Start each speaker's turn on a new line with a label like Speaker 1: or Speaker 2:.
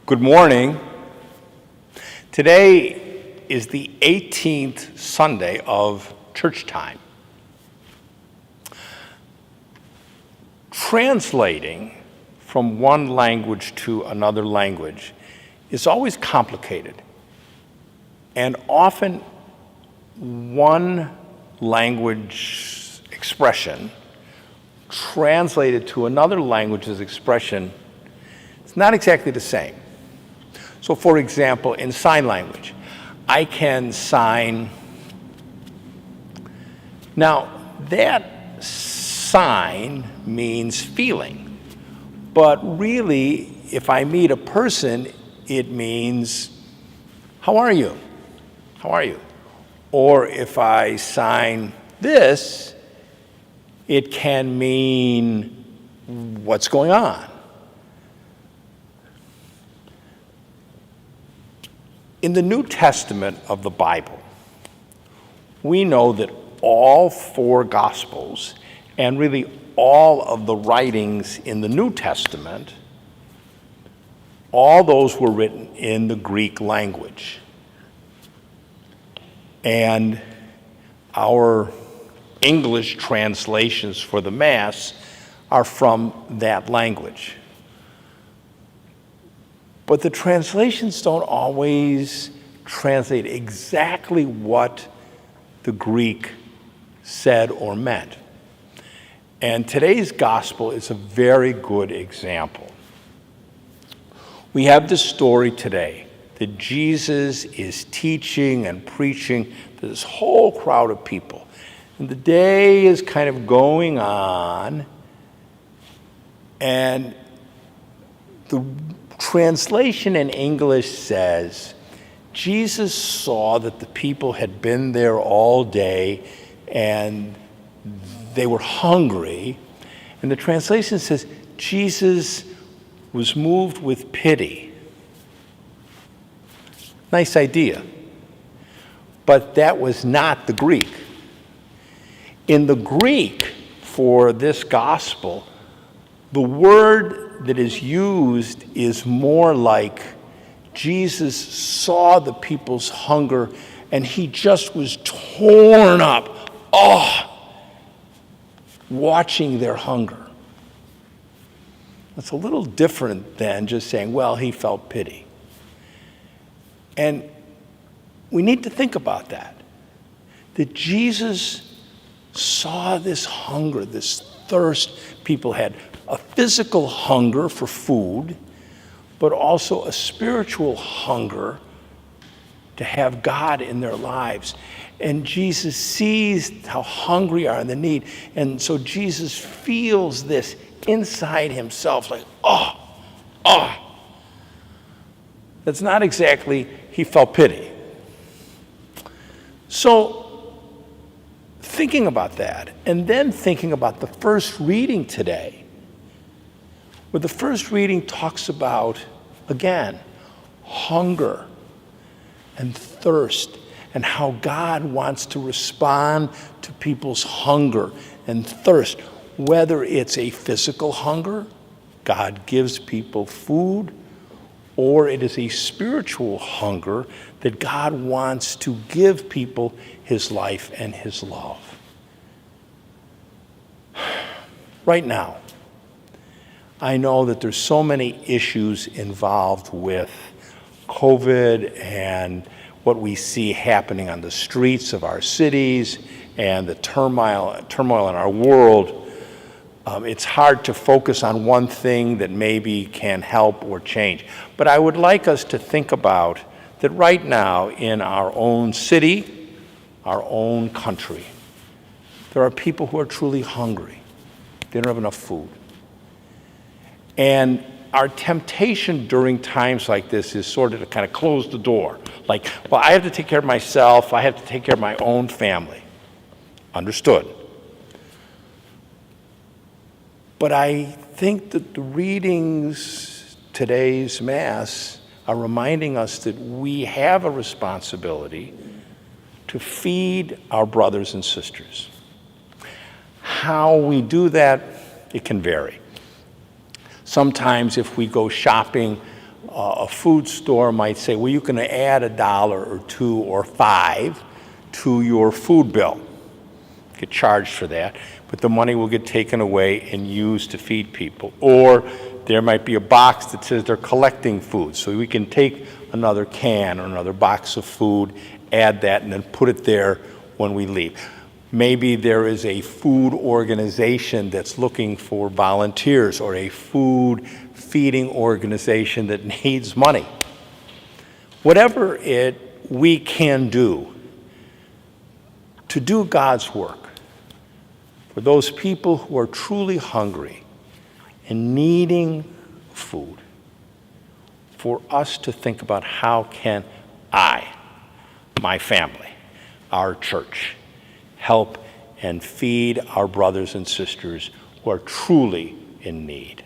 Speaker 1: Good morning. Today is the 18th Sunday of church time. Translating from one language to another language is always complicated, and often one language expression translated to another language's expression is not exactly the same. So for example, in sign language, I can sign. Now, that sign means feeling, but really, if I meet a person, it means, how are you? How are you? Or if I sign this, it can mean, what's going on? In the New Testament of the Bible, we know that all four Gospels and really all of the writings in the New Testament, all those were written in the Greek language. And our English translations for the Mass are from that language. But the translations don't always translate exactly what the Greek said or meant. And today's gospel is a very good example. We have this story today that Jesus is teaching and preaching to this whole crowd of people. And the day is kind of going on, and the translation in English says, Jesus saw that the people had been there all day and they were hungry. And the translation says, Jesus was moved with pity. Nice idea. But that was not the Greek. In the Greek for this gospel, the word that is used is more like Jesus saw the people's hunger and he just was torn up, watching their hunger. That's a little different than just saying, well, he felt pity. And we need to think about that Jesus saw this hunger, this thirst people had, a physical hunger for food, but also a spiritual hunger to have God in their lives. And Jesus sees how hungry are and the need. And so Jesus feels this inside himself, like, That's not exactly, he felt pity. So, thinking about that, and then thinking about the first reading today, where the first reading talks about, again, hunger and thirst, and how God wants to respond to people's hunger and thirst. Whether it's a physical hunger, God gives people food, or it is a spiritual hunger that God wants to give people his life and his love. Right now, I know that there's so many issues involved with COVID and what we see happening on the streets of our cities and the turmoil in our world. It's hard to focus on one thing that maybe can help or change. But I would like us to think about that right now in our own city, our own country, there are people who are truly hungry. They don't have enough food. And our temptation during times like this is sort of to kind of close the door. Like, well, I have to take care of myself. I have to take care of my own family. Understood. But I think that the readings, today's Mass, are reminding us that we have a responsibility to feed our brothers and sisters. How we do that, it can vary. Sometimes if we go shopping a food store might say, well, you can add $1 or $2 or $5 to your food bill. Get charged for that, but the money will get taken away and used to feed people. Or there might be a box that says they're collecting food, so we can take another can or another box of food, add that, and then put it there when we leave. Maybe there is a food organization that's looking for volunteers, or a food feeding organization that needs money. Whatever we can do to do God's work for those people who are truly hungry and needing food, for us to think about how can I, my family, our church, help and feed our brothers and sisters who are truly in need.